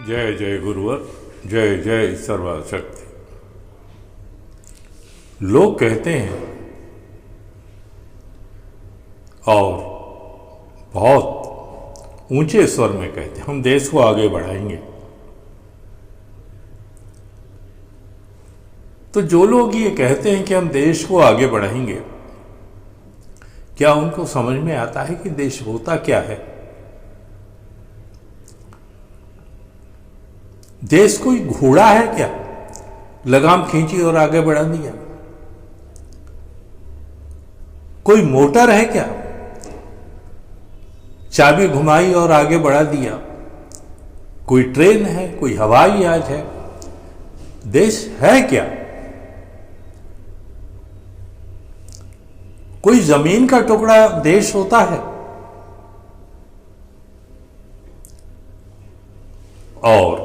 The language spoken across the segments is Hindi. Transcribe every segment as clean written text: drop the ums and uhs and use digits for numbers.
जय जय गुरुवर, जय जय सर्वशक्ति। लोग कहते हैं और बहुत ऊंचे स्वर में कहते हैं, हम देश को आगे बढ़ाएंगे। तो जो लोग ये कहते हैं कि हम देश को आगे बढ़ाएंगे, क्या उनको समझ में आता है कि देश होता क्या है? देश कोई घोड़ा है क्या? लगाम खींची और आगे बढ़ा दिया। कोई मोटर है क्या? चाबी घुमाई और आगे बढ़ा दिया। कोई ट्रेन है, कोई हवाई जहाज है? देश है क्या? कोई जमीन का टुकड़ा देश होता है? और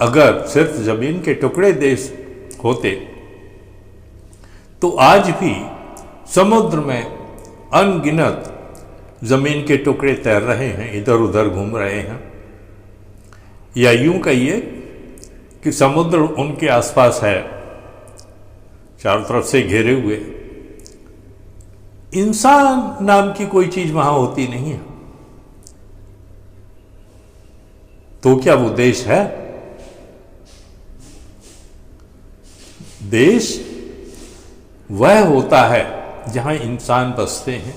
अगर सिर्फ जमीन के टुकड़े देश होते तो आज भी समुद्र में अनगिनत जमीन के टुकड़े तैर रहे हैं, इधर उधर घूम रहे हैं। या यूं कहिए कि समुद्र उनके आसपास है, चारों तरफ से घेरे हुए। इंसान नाम की कोई चीज वहां होती नहीं है। तो क्या वो देश है? देश वह होता है जहां इंसान बसते हैं,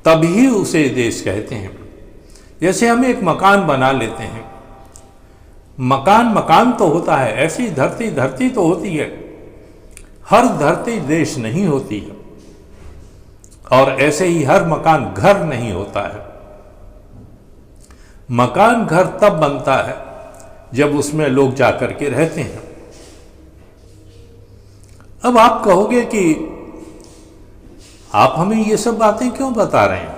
तभी उसे देश कहते हैं। जैसे हम एक मकान बना लेते हैं, मकान मकान तो होता है, ऐसी धरती धरती तो होती है। हर धरती देश नहीं होती है, और ऐसे ही हर मकान घर नहीं होता है। मकान घर तब बनता है जब उसमें लोग जाकर के रहते हैं। अब आप कहोगे कि आप हमें ये सब बातें क्यों बता रहे हैं?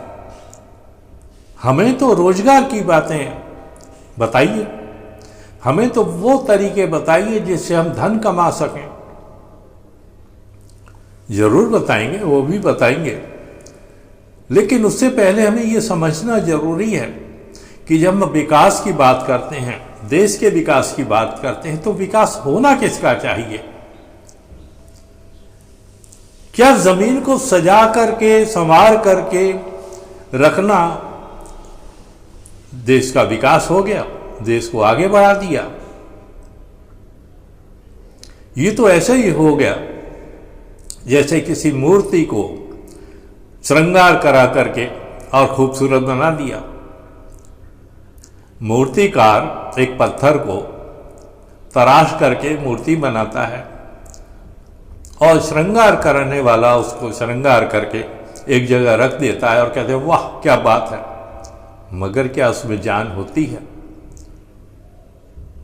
हमें तो रोजगार की बातें बताइए, हमें तो वो तरीके बताइए जिससे हम धन कमा सकें। जरूर बताएंगे, वो भी बताएंगे, लेकिन उससे पहले हमें ये समझना जरूरी है कि जब हम विकास की बात करते हैं, देश के विकास की बात करते हैं, तो विकास होना किसका चाहिए? क्या जमीन को सजा करके संवार करके रखना देश का विकास हो गया, देश को आगे बढ़ा दिया? ये तो ऐसे ही हो गया जैसे किसी मूर्ति को श्रृंगार करा करके और खूबसूरत बना दिया। मूर्तिकार एक पत्थर को तराश करके मूर्ति बनाता है, और श्रृंगार करने वाला उसको श्रृंगार करके एक जगह रख देता है और कहते हैं वाह क्या बात है। मगर क्या उसमें जान होती है?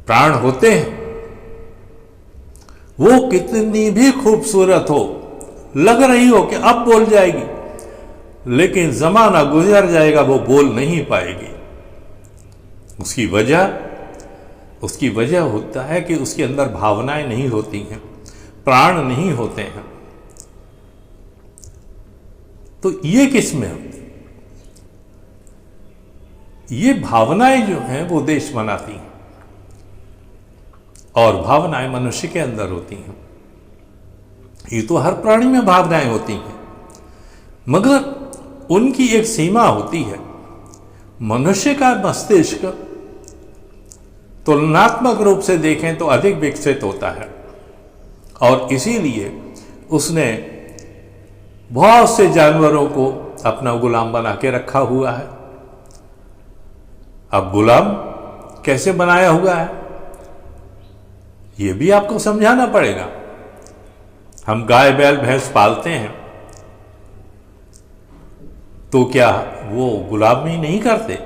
प्राण होते हैं? वो कितनी भी खूबसूरत हो, लग रही हो कि अब बोल जाएगी, लेकिन जमाना गुजर जाएगा, वो बोल नहीं पाएगी। उसकी वजह होता है कि उसके अंदर भावनाएं नहीं होती हैं, प्राण नहीं होते हैं। तो ये किस में होते? ये भावनाएं जो हैं वो देश बनाती हैं, और भावनाएं मनुष्य के अंदर होती हैं। ये तो हर प्राणी में भावनाएं होती हैं, मगर उनकी एक सीमा होती है। मनुष्य का मस्तिष्क तुलनात्मक रूप से देखें तो अधिक विकसित होता है, और इसीलिए उसने बहुत से जानवरों को अपना गुलाम बना के रखा हुआ है। अब गुलाम कैसे बनाया हुआ है, यह भी आपको समझाना पड़ेगा। हम गाय बैल भैंस पालते हैं, तो क्या वो गुलामी नहीं करते?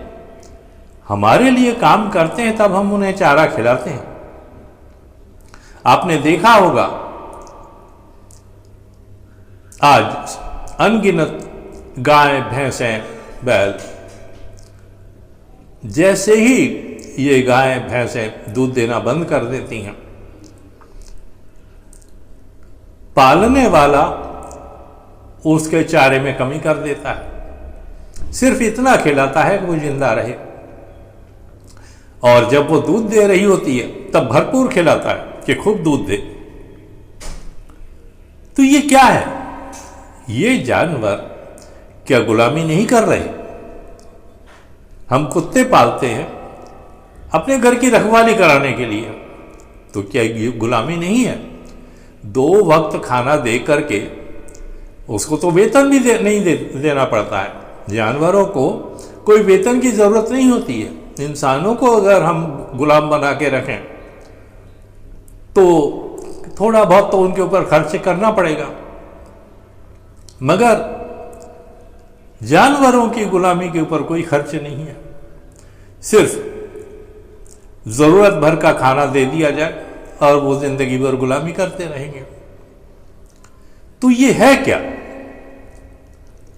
हमारे लिए काम करते हैं, तब हम उन्हें चारा खिलाते हैं। आपने देखा होगा आज अनगिनत गाय भैंसें बैल, जैसे ही ये गाय भैंसें दूध देना बंद कर देती हैं, पालने वाला उसके चारे में कमी कर देता है, सिर्फ इतना खिलाता है कि वो जिंदा रहे। और जब वो दूध दे रही होती है तब भरपूर खिलाता है कि खूब दूध दे। तो ये क्या है? ये जानवर क्या गुलामी नहीं कर रहे? हम कुत्ते पालते हैं अपने घर की रखवाली कराने के लिए, तो क्या ये गुलामी नहीं है? 2 वक्त खाना दे करके उसको तो वेतन भी देना पड़ता है। जानवरों को कोई वेतन की जरूरत नहीं होती है। इंसानों को अगर हम गुलाम बना के रखें तो थोड़ा बहुत तो उनके ऊपर खर्च करना पड़ेगा, मगर जानवरों की गुलामी के ऊपर कोई खर्च नहीं है। सिर्फ जरूरत भर का खाना दे दिया जाए और वो जिंदगी भर गुलामी करते रहेंगे। तो ये है क्या?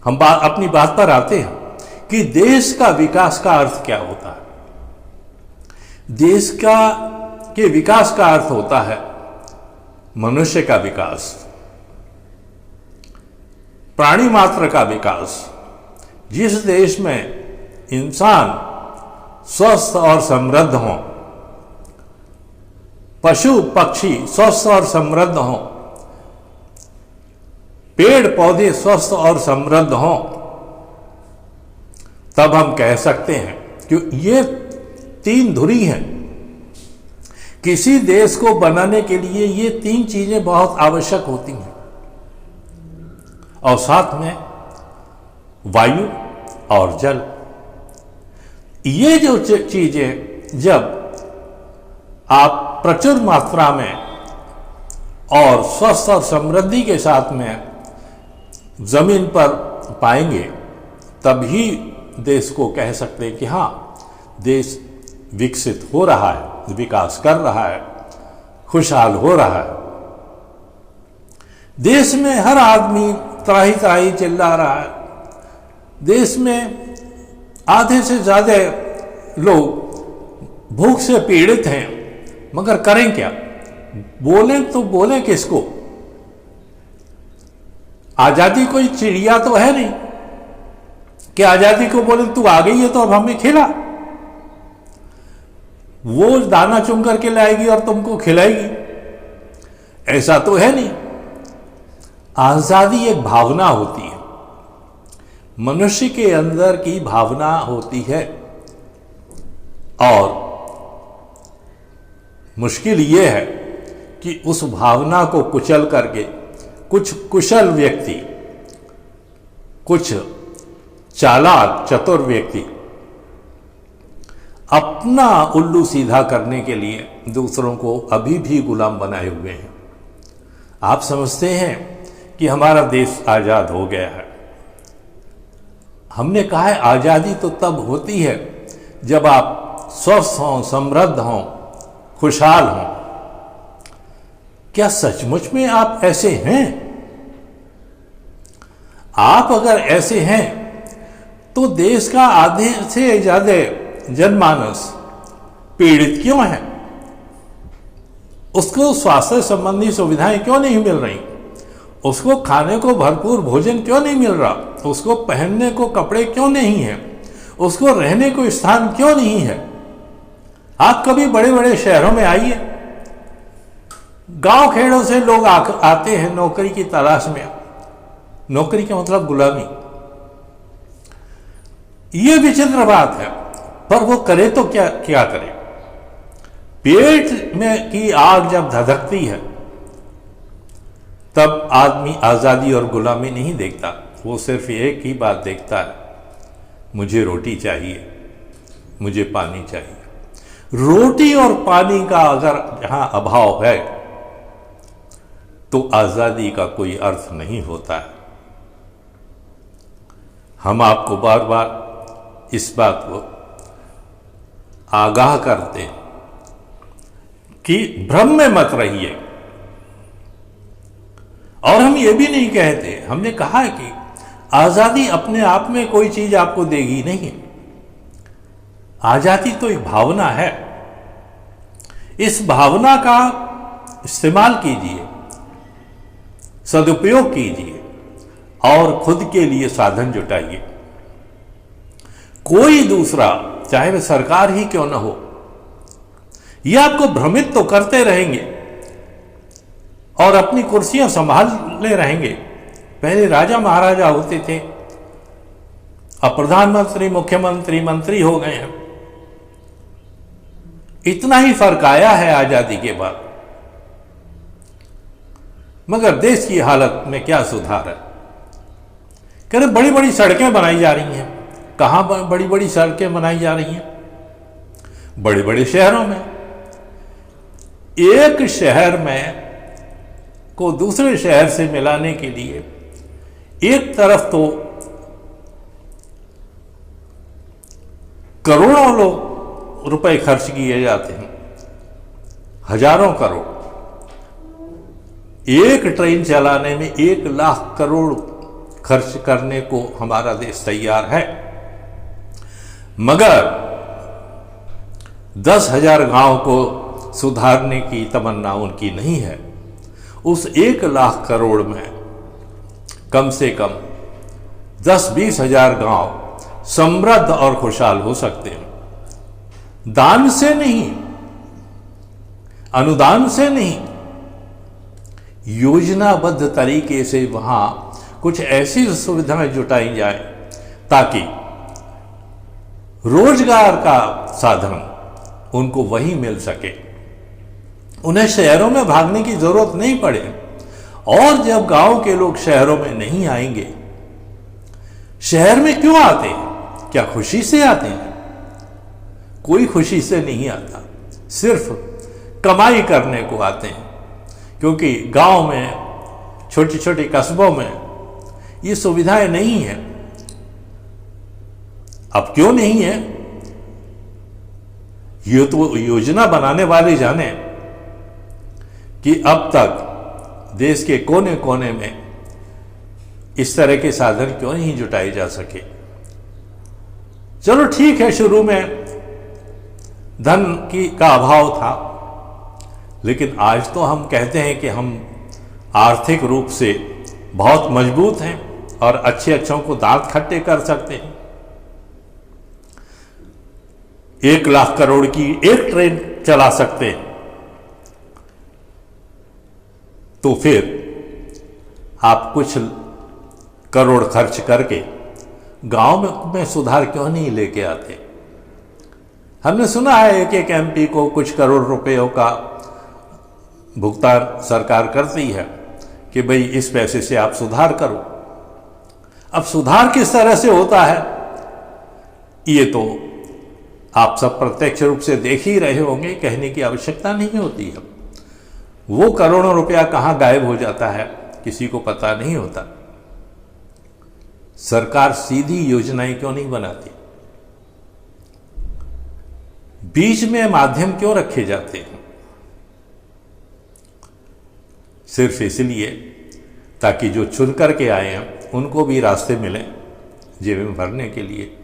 हम अपनी बात पर आते हैं कि देश का विकास का अर्थ क्या होता है। देश के विकास का अर्थ होता है मनुष्य का विकास, प्राणी मात्र का विकास। जिस देश में इंसान स्वस्थ और समृद्ध हों, पशु पक्षी स्वस्थ और समृद्ध हों, पेड़ पौधे स्वस्थ और समृद्ध हों, तब हम कह सकते हैं कि ये 3 धुरी हैं। किसी देश को बनाने के लिए ये 3 चीजें बहुत आवश्यक होती हैं, और साथ में वायु और जल। ये जो चीजें जब आप प्रचुर मात्रा में और स्वस्थ और समृद्धि के साथ में जमीन पर पाएंगे, तभी देश को कह सकते हैं कि हाँ, देश विकसित हो रहा है, विकास कर रहा है, खुशहाल हो रहा है। देश में हर आदमी त्राही त्राही चिल्ला रहा है। देश में आधे से ज्यादा लोग भूख से पीड़ित हैं, मगर करें क्या? बोलें तो बोलें किसको? आजादी कोई चिड़िया तो है नहीं कि आजादी को बोले तू आ गई है तो अब हमें खिला। वो दाना चुन करके लाएगी और तुमको खिलाएगी, ऐसा तो है नहीं। आजादी एक भावना होती है, मनुष्य के अंदर की भावना होती है, और मुश्किल यह है कि उस भावना को कुचल करके कुछ कुशल व्यक्ति, कुछ चालाक चतुर व्यक्ति अपना उल्लू सीधा करने के लिए दूसरों को अभी भी गुलाम बनाए हुए हैं। आप समझते हैं कि हमारा देश आजाद हो गया है। हमने कहा है आजादी तो तब होती है जब आप स्वस्थ हों, समृद्ध हों, खुशहाल हों। क्या सचमुच में आप ऐसे हैं? आप अगर ऐसे हैं तो देश का आधे से ज्यादा जनमानस पीड़ित क्यों है? उसको स्वास्थ्य संबंधी सुविधाएं क्यों नहीं मिल रही? उसको खाने को भरपूर भोजन क्यों नहीं मिल रहा? उसको पहनने को कपड़े क्यों नहीं है? उसको रहने को स्थान क्यों नहीं है? आप कभी बड़े बड़े शहरों में आइए, गांव खेड़ों से लोग आते हैं नौकरी की तलाश में। नौकरी का मतलब गुलामी। यह विचित्र बात है, पर वो करे तो क्या क्या करे? पेट में की आग जब धधकती है तब आदमी आजादी और गुलामी नहीं देखता, वो सिर्फ एक ही बात देखता है, मुझे रोटी चाहिए, मुझे पानी चाहिए। रोटी और पानी का अगर जहां अभाव है तो आजादी का कोई अर्थ नहीं होता है। हम आपको बार बार इस बात को आगाह करते हैं कि भ्रम में मत रहिए। और हम ये भी नहीं कहते, हमने कहा है कि आजादी अपने आप में कोई चीज आपको देगी नहीं। आजादी तो एक भावना है। इस भावना का इस्तेमाल कीजिए, सदुपयोग कीजिए और खुद के लिए साधन जुटाइए। कोई दूसरा, चाहे वह सरकार ही क्यों न हो, ये आपको भ्रमित तो करते रहेंगे और अपनी कुर्सियां संभाले रहेंगे। पहले राजा महाराजा होते थे, अब प्रधानमंत्री, मुख्यमंत्री, मंत्री हो गए हैं। इतना ही फर्क आया है आजादी के बाद, मगर देश की हालत में क्या सुधार है। कह रहे बड़ी बड़ी सड़कें बनाई जा रही हैं। कहां बड़ी बड़ी सड़कें बनाई जा रही हैं? बड़े बड़े शहरों में। एक शहर में को दूसरे शहर से मिलाने के लिए एक तरफ तो करोड़ों रुपए खर्च किए जाते हैं, हजारों करोड़। एक ट्रेन चलाने में 1 लाख करोड़ खर्च करने को हमारा देश तैयार है, मगर 10,000 गांव को सुधारने की तमन्ना उनकी नहीं है। उस 1 लाख करोड़ में कम से कम 10-20 हजार गांव समृद्ध और खुशहाल हो सकते हैं। दान से नहीं, अनुदान से नहीं, योजनाबद्ध तरीके से वहां कुछ ऐसी सुविधाएं जुटाई जाए ताकि रोजगार का साधन उनको वहीं मिल सके, उन्हें शहरों में भागने की जरूरत नहीं पड़े। और जब गांव के लोग शहरों में नहीं आएंगे, शहर में क्यों आते हैं? क्या खुशी से आते हैं? कोई खुशी से नहीं आता, सिर्फ कमाई करने को आते हैं। क्योंकि गांव में, छोटी छोटी कस्बों में ये सुविधाएं नहीं हैं। अब क्यों नहीं है, ये तो योजना बनाने वाले जाने कि अब तक देश के कोने कोने में इस तरह के साधन क्यों नहीं जुटाए जा सके। चलो ठीक है, शुरू में धन का अभाव था, लेकिन आज तो हम कहते हैं कि हम आर्थिक रूप से बहुत मजबूत हैं और अच्छे अच्छों को दांत खट्टे कर सकते हैं। 1 लाख करोड़ की एक ट्रेन चला सकते हैं, तो फिर आप कुछ करोड़ खर्च करके गांव में सुधार क्यों नहीं लेके आते? हमने सुना है एक एमपी को कुछ करोड़ रुपयों का भुगतान सरकार करती है कि भाई इस पैसे से आप सुधार करो। अब सुधार किस तरह से होता है ये तो आप सब प्रत्यक्ष रूप से देख ही रहे होंगे, कहने की आवश्यकता नहीं होती है। वो करोड़ों रुपया कहां गायब हो जाता है किसी को पता नहीं होता। सरकार सीधी योजनाएं क्यों नहीं बनाती? बीच में माध्यम क्यों रखे जाते हैं? सिर्फ इसलिए ताकि जो चुन करके आए हैं उनको भी रास्ते मिले जेब में भरने के लिए।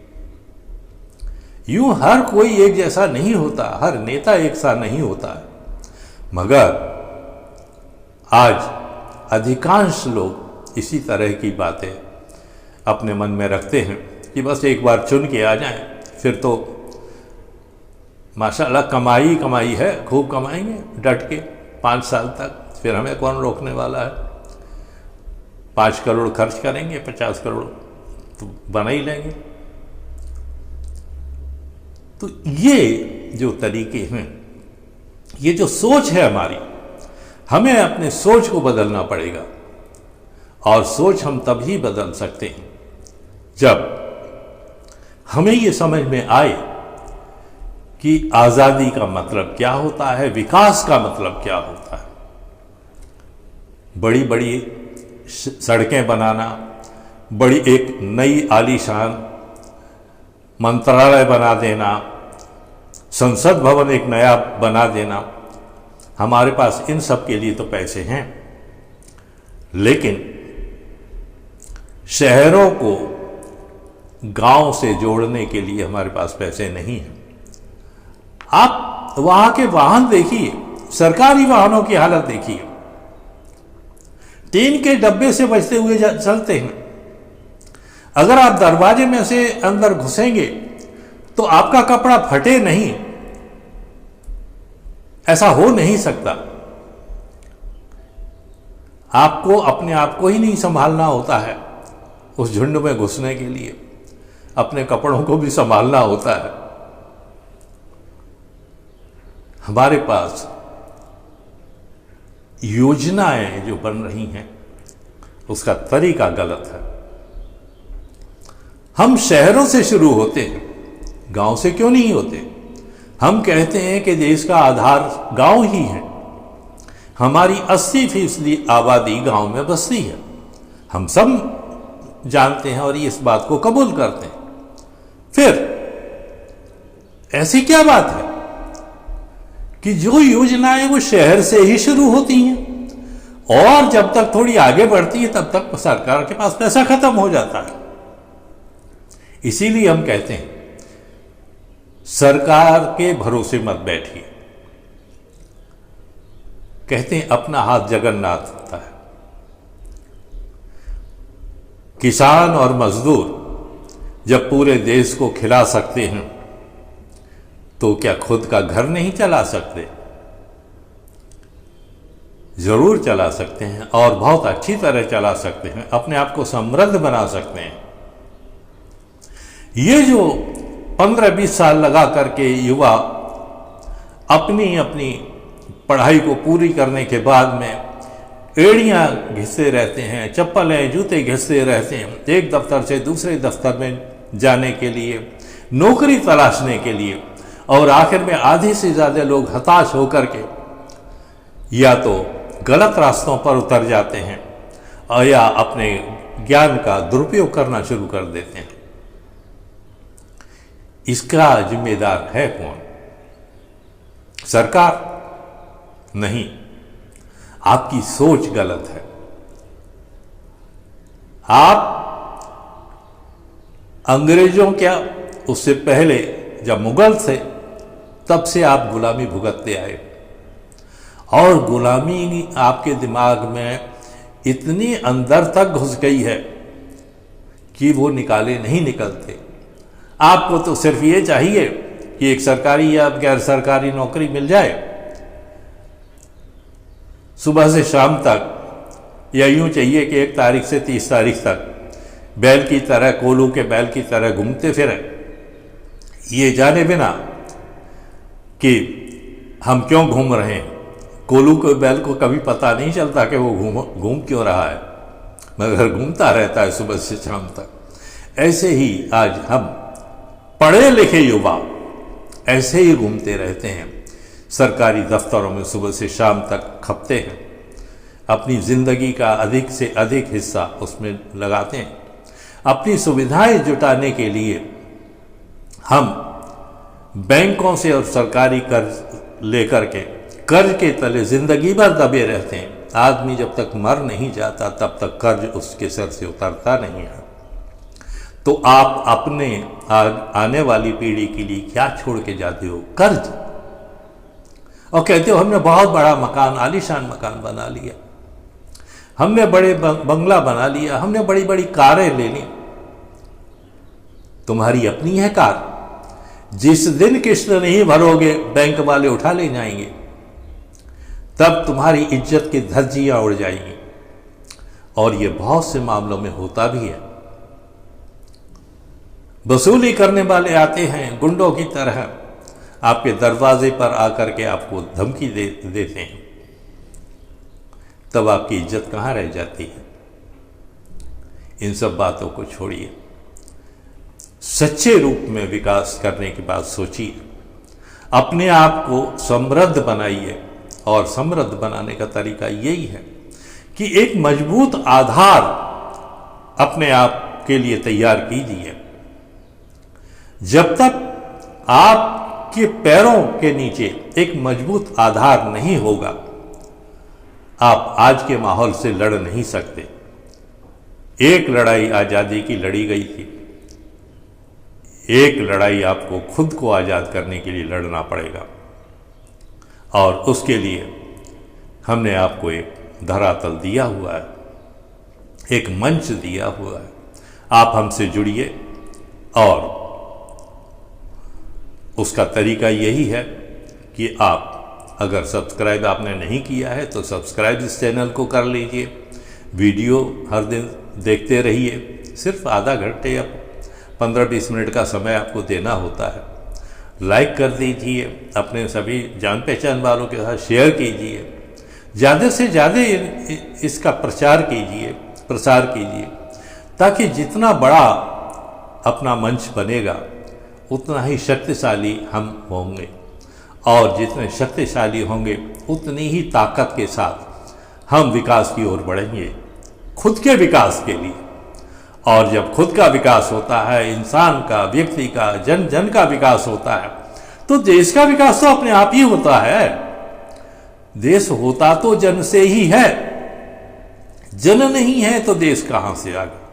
यूं हर कोई एक जैसा नहीं होता, हर नेता एक सा नहीं होता है, मगर आज अधिकांश लोग इसी तरह की बातें अपने मन में रखते हैं कि बस एक बार चुन के आ जाएं, फिर तो माशाल्लाह कमाई कमाई है, खूब कमाएंगे डट के 5 साल तक, फिर हमें कौन रोकने वाला है। 5 करोड़ खर्च करेंगे, 50 करोड़ तो बना ही लेंगे। तो ये जो तरीके हैं, ये जो सोच है हमारी, हमें अपने सोच को बदलना पड़ेगा। और सोच हम तभी बदल सकते हैं जब हमें ये समझ में आए कि आज़ादी का मतलब क्या होता है, विकास का मतलब क्या होता है। बड़ी बड़ी सड़कें बनाना, बड़ी एक नई आलीशान मंत्रालय बना देना, संसद भवन एक नया बना देना, हमारे पास इन सब के लिए तो पैसे हैं, लेकिन शहरों को गांव से जोड़ने के लिए हमारे पास पैसे नहीं हैं। आप वहां के वाहन देखिए, सरकारी वाहनों की हालत देखिए, टीन के डब्बे से बचते हुए चलते हैं। अगर आप दरवाजे में से अंदर घुसेंगे तो आपका कपड़ा फटे नहीं, ऐसा हो नहीं सकता। आपको अपने आप को ही नहीं संभालना होता है उस झुंड में घुसने के लिए, अपने कपड़ों को भी संभालना होता है। हमारे पास योजनाएं जो बन रही हैं उसका तरीका गलत है। हम शहरों से शुरू होते हैं, गांव से क्यों नहीं होते? हम कहते हैं कि देश का आधार गांव ही है। हमारी 80% आबादी गांव में बसती है। हम सब जानते हैं और इस बात को कबूल करते हैं। फिर ऐसी क्या बात है कि जो योजनाएं वो शहर से ही शुरू होती हैं और जब तक थोड़ी आगे बढ़ती है तब तक सरकार के पास पैसा खत्म हो जाता है। इसीलिए हम कहते हैं सरकार के भरोसे मत बैठिए। कहते हैं अपना हाथ जगन्नाथ होता है। किसान और मजदूर जब पूरे देश को खिला सकते हैं तो क्या खुद का घर नहीं चला सकते? जरूर चला सकते हैं और बहुत अच्छी तरह चला सकते हैं, अपने आप को समृद्ध बना सकते हैं। ये जो 15-20 साल लगा करके युवा अपनी अपनी पढ़ाई को पूरी करने के बाद में एड़ियां घिसते रहते हैं, चप्पलें जूते घिसते रहते हैं, एक दफ्तर से दूसरे दफ्तर में जाने के लिए, नौकरी तलाशने के लिए, और आखिर में आधे से ज़्यादा लोग हताश होकर के या तो गलत रास्तों पर उतर जाते हैं और या अपने ज्ञान का दुरुपयोग करना शुरू कर देते हैं। इसका जिम्मेदार है कौन? सरकार? नहीं, आपकी सोच गलत है। आप अंग्रेजों क्या, उससे पहले जब मुगल थे तब से आप गुलामी भुगतते आए और गुलामी आपके दिमाग में इतनी अंदर तक घुस गई है कि वो निकाले नहीं निकलते। आपको तो सिर्फ ये चाहिए कि एक सरकारी या गैर सरकारी नौकरी मिल जाए, सुबह से शाम तक, या यूं चाहिए कि 1 तारीख से 30 तारीख तक बैल की तरह, कोलू के बैल की तरह घूमते फिरें, ये जाने बिना कि हम क्यों घूम रहे हैं। कोलू के बैल को कभी पता नहीं चलता कि वो घूम क्यों रहा है, मगर घूमता रहता है सुबह से शाम तक। ऐसे ही आज हम पढ़े लिखे युवा ऐसे ही घूमते रहते हैं, सरकारी दफ्तरों में सुबह से शाम तक खपते हैं, अपनी ज़िंदगी का अधिक से अधिक हिस्सा उसमें लगाते हैं। अपनी सुविधाएं जुटाने के लिए हम बैंकों से और सरकारी कर्ज लेकर के कर्ज के तले जिंदगी भर दबे रहते हैं। आदमी जब तक मर नहीं जाता तब तक कर्ज उसके सर से उतरता नहीं है। तो आप अपने आने वाली पीढ़ी के लिए क्या छोड़ के जाते हो? कर्ज। और कहते हो हमने बहुत बड़ा मकान, आलीशान मकान बना लिया, हमने बड़े बंगला बना लिया, हमने बड़ी बड़ी कारें ले ली। तुम्हारी अपनी है कार, जिस दिन किस्त नहीं भरोगे बैंक वाले उठा ले जाएंगे, तब तुम्हारी इज्जत की धज्जियां उड़ जाएंगी। और ये बहुत से मामलों में होता भी है। वसूली करने वाले आते हैं गुंडों की तरह, आपके दरवाजे पर आकर के आपको धमकी देते हैं, तब आपकी इज्जत कहाँ रह जाती है? इन सब बातों को छोड़िए, सच्चे रूप में विकास करने की बात सोचिए, अपने आप को समृद्ध बनाइए। और समृद्ध बनाने का तरीका यही है कि एक मजबूत आधार अपने आप के लिए तैयार कीजिए। जब तक आपके पैरों के नीचे एक मजबूत आधार नहीं होगा, आप आज के माहौल से लड़ नहीं सकते। एक लड़ाई आज़ादी की लड़ी गई थी, एक लड़ाई आपको खुद को आज़ाद करने के लिए लड़ना पड़ेगा। और उसके लिए हमने आपको एक धरातल दिया हुआ है, एक मंच दिया हुआ है। आप हमसे जुड़िए और उसका तरीका यही है कि आप अगर सब्सक्राइब आपने नहीं किया है तो सब्सक्राइब इस चैनल को कर लीजिए। वीडियो हर दिन देखते रहिए। सिर्फ आधा घंटे या 15-20 मिनट का समय आपको देना होता है। लाइक कर दीजिए, अपने सभी जान पहचान वालों के साथ शेयर कीजिए, ज़्यादा से ज़्यादा इसका प्रसार कीजिए, ताकि जितना बड़ा अपना मंच बनेगा उतना ही शक्तिशाली हम होंगे, और जितने शक्तिशाली होंगे उतनी ही ताकत के साथ हम विकास की ओर बढ़ेंगे, खुद के विकास के लिए। और जब खुद का विकास होता है, इंसान का, व्यक्ति का, जन जन का विकास होता है, तो देश का विकास तो अपने आप ही होता है। देश होता तो जन से ही है, जन नहीं है तो देश कहां से आ गया।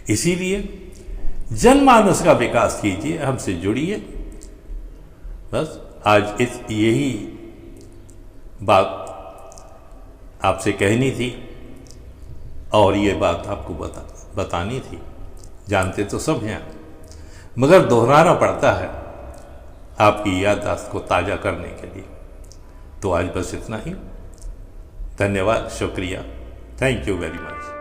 इसीलिए जनमानस का विकास कीजिए, हमसे जुड़िए। बस आज यही बात आपसे कहनी थी, और ये बात आपको बतानी थी। जानते तो सब हैं, मगर दोहराना पड़ता है आपकी याददाश्त को ताज़ा करने के लिए। तो आज बस इतना ही। धन्यवाद, शुक्रिया, थैंक यू वेरी मच।